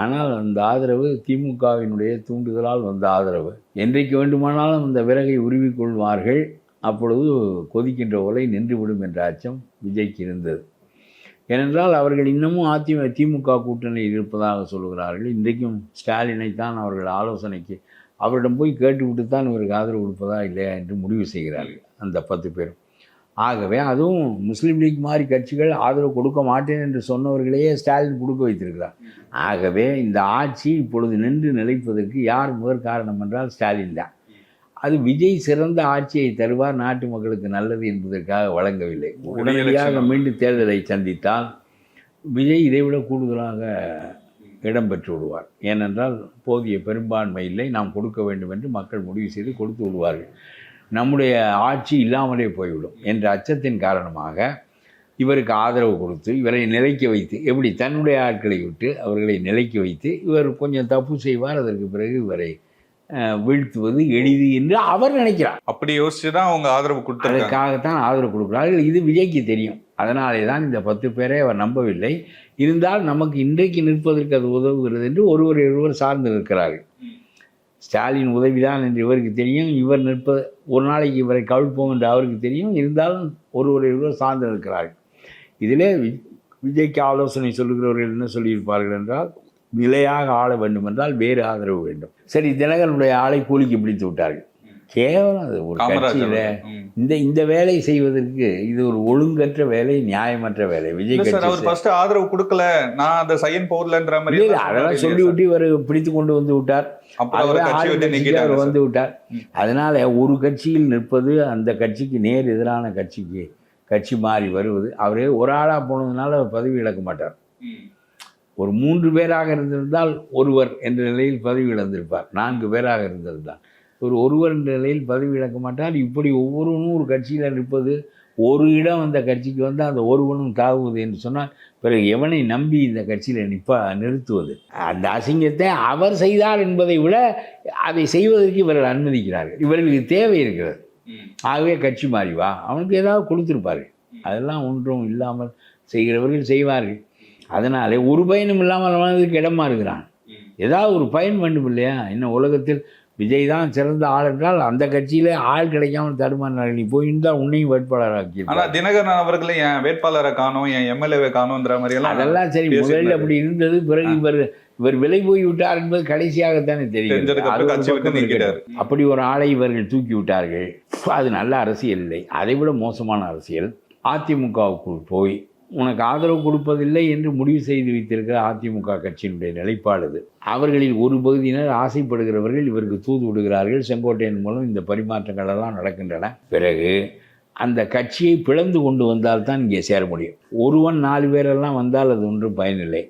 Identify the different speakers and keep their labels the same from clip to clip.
Speaker 1: ஆனால் அந்த ஆதரவு திமுகவினுடைய தூண்டுதலால் வந்த ஆதரவு. என்றைக்கு வேண்டுமானாலும் அந்த விறகை உருவிக்கொள்வார்கள், அப்பொழுது கொதிக்கின்ற உலை நின்றுவிடும் என்ற அச்சம் விஜய்க்கு இருந்தது. ஏனென்றால் அவர்கள் இன்னமும் திமுக கூட்டணியில் இருப்பதாக சொல்கிறார்கள். இன்றைக்கும் ஸ்டாலினைத்தான் அவர்கள் ஆலோசனைக்கு அவரிடம் போய் கேட்டுவிட்டு தான் இவருக்கு ஆதரவு கொடுப்பதா இல்லையா என்று முடிவு செய்கிறார்கள் அந்த 10 பேரும். ஆகவே அதுவும் முஸ்லீம் லீக் மாதிரி கட்சிகள் ஆதரவு கொடுக்க மாட்டேன் என்று சொன்னவர்களையே ஸ்டாலின் கொடுக்க வைத்திருக்கிறார். ஆகவே இந்த ஆட்சி இப்பொழுது நின்று நிலைப்பதற்கு யார் முதற் காரணம் என்றால் ஸ்டாலின் தான். அது விஜய் சிறந்த ஆட்சியை தருவார், நாட்டு மக்களுக்கு நல்லது என்பதற்காக வழங்கவில்லை. உடனடியாக மீண்டும் தேர்தலை சந்தித்தால் விஜய் இதைவிட கூடுதலாக இடம்பெற்று விடுவார். ஏனென்றால் போதிய பெரும்பான்மை இல்லை, நாம் கொடுக்க வேண்டும் என்று மக்கள் முடிவு செய்து கொடுத்து விடுவார்கள். நம்முடைய ஆட்சி இல்லாமலே போய்விடும் என்ற அச்சத்தின் காரணமாக இவருக்கு ஆதரவு கொடுத்து இவரை நிலைக்க வைத்து, எப்படி தன்னுடைய ஆட்களை விட்டு அவர்களை நிலைக்க வைத்து இவர் கொஞ்சம் தப்பு செய்வார், அதற்கு பிறகு இவரை வீழ்த்துவது எளிது என்று அவர் நினைக்கிறார்.
Speaker 2: அப்படி யோசிச்சு தான் அவங்க ஆதரவு கொடுத்தாங்க.
Speaker 1: அதற்காகத்தான் ஆதரவு கொடுக்கிறார்கள். இது விஜய்க்கு தெரியும். அதனாலே தான் இந்த 10 பேரை அவர் நம்பவில்லை. இருந்தால் நமக்கு இன்றைக்கு நிற்பதற்கு அது உதவுகிறது என்று ஒருவர் சார்ந்து நிற்கிறார்கள். ஸ்டாலின் உதவிதான் என்று இவருக்கு தெரியும், இவர் நிற்பது ஒரு நாளைக்கு இவரை கவிழ்ப்போம் என்று அவருக்கு தெரியும். இருந்தாலும் ஒருவர் சார்ந்து நிற்கிறார்கள். இதிலே விஜய்க்கு ஆலோசனை சொல்லுகிறவர்கள் என்ன சொல்லியிருப்பார்கள் என்றால், நிலையாக ஆள வேண்டும் என்றால் வேறு ஆதரவு வேண்டும். சரி, தினகரனுடைய ஆளை கூலிக்கு பிடித்து விட்டார்கள். கேவலம். அது ஒரு கட்சியில் இந்த வேலை செய்வதற்கு இது ஒரு ஒழுங்கற்ற வேலை, நியாயமற்ற வேலை. விஜய்
Speaker 2: கட்சி ஆதரவு கொடுக்கல, நான் அந்த சைன் போடலன்ற மாதிரி
Speaker 1: அதெல்லாம் சொல்லிவிட்டு இவர் பிடித்து கொண்டு வந்து விட்டார், வந்து விட்டார். அதனால ஒரு கட்சியில் நிற்பது அந்த கட்சிக்கு நேர் எதிரான கட்சி மாறி வருவது. அவரே ஒரு ஆளாக போனதுனால பதவி இழக்க மாட்டார். ஒரு 3 பேராக இருந்திருந்தால் ஒருவர் என்ற நிலையில் பதவி இழந்திருப்பார். 4 பேராக இருந்திருந்தால் ஒருவர் என்ற நிலையில் பதவி இழக்க மாட்டார். இப்படி ஒவ்வொருவனும் ஒரு கட்சியில் நிற்பது, ஒரு இடம் அந்த கட்சிக்கு வந்து அந்த ஒருவனும் தாவுவது என்று சொன்னால் பிறகு எவனை நம்பி இந்த கட்சியில் நிறுத்துவது? அந்த அசிங்கத்தை அவர் செய்தார் என்பதை விட அதை செய்வதற்கு இவர்கள் அனுமதிக்கிறார்கள். இவர்களுக்கு தேவை இருக்கிறது. ஆகவே கட்சி மாறிவா, அவனுக்கு ஏதாவது கொடுத்துருப்பார்கள். அதெல்லாம் ஒன்றும் இல்லாமல் செய்கிறவர்கள் செய்வார்கள். அதனாலே ஒரு பயனும் இல்லாமல் அவனுக்கு இடமா இருக்கிறான். ஏதாவது ஒரு பயன் வேண்டும் இல்லையா? இன்னும் உலகத்தில் விஜய் தான் சிறந்த ஆள் என்றால் அந்த கட்சியில ஆள் கிடைக்காமல் தடுமாறினார்கள். நீ போயிருந்தால் உன்னையும் வேட்பாளராக்கி.
Speaker 2: ஆனால் தினகரன் அவர்களை என் வேட்பாளரை காணும், என் எம்எல்ஏவை காணும்ன்ற மாதிரி எல்லாம்
Speaker 1: அதெல்லாம் சரி, முதலில் அப்படி இருந்தது. பிறகு இவர் விலை போய்விட்டார் என்பது கடைசியாகத்தானே தெரியும். அப்படி ஒரு ஆளை இவர்கள் தூக்கி விட்டார்கள். அது நல்ல அரசியல் இல்லை, அதை விட மோசமான அரசியல். அதிமுகவுக்குள் போய் உனக்கு ஆதரவு கொடுப்பதில்லை என்று முடிவு செய்து வைத்திருக்கிற அதிமுக கட்சியினுடைய நிலைப்பாடு அது. அவர்களில் ஒரு பகுதியினர் ஆசைப்படுகிறவர்கள் இவருக்கு தூது விடுகிறார்கள். செங்கோட்டையன் மூலம் இந்த பரிமாற்றங்கள் எல்லாம் நடக்கின்றன. பிறகு அந்த கட்சியை பிளந்து கொண்டு வந்தால்தான் இங்கே சேர முடியும். ஒருவன் 4 பேரெல்லாம் வந்தால் அது ஒன்றும் பயனில்லை.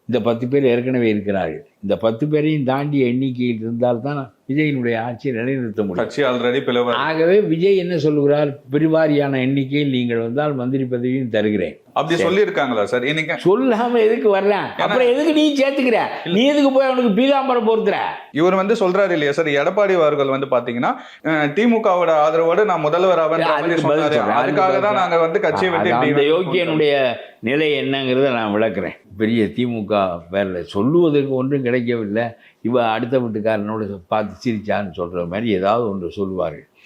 Speaker 1: இந்த 10 பேர் ஏற்கனவே இருக்கிறார்கள். இந்த 10 பேரையும் தாண்டிய எண்ணிக்கையில் இருந்தால்தான் விஜயினுடைய ஆட்சியை நிலைநிறுத்த முடியும். ஆகவே விஜய் என்ன சொல்லுகிறார்? பெருவாரியான எண்ணிக்கையில் நீங்கள் வந்தால் மந்திரி பதவியும் தருகிறேன்.
Speaker 2: அப்படி சொல்லியிருக்காங்களா சார்?
Speaker 1: சொல்லாம எதுக்கு வர்றேன்? அப்புறம் எதுக்கு நீ சேர்த்துக்கிற? நீ எதுக்கு போய் அவனுக்கு பீதாம்பரம் பொறுத்துற?
Speaker 2: இவர் வந்து சொல்றாரு இல்லையா சார், எடப்பாடி அவர்கள் வந்து பாத்தீங்கன்னா திமுகவோட ஆதரவோடு நான் முதல்வர் அதுக்காக தான் நாங்க வந்து கட்சியை விட்டு.
Speaker 1: யோகியனுடைய நிலை என்னங்கிறத நான் விளக்குறேன். பெரிய திமுக பேரில் சொல்லுவதற்கு ஒன்றும் கிடைக்கவில்லை. இவ அடுத்த வீட்டுக்காரனோட பார்த்து சிரிச்சான்னு சொல்கிற மாதிரி ஏதாவது ஒன்று சொல்லுவார்கள்.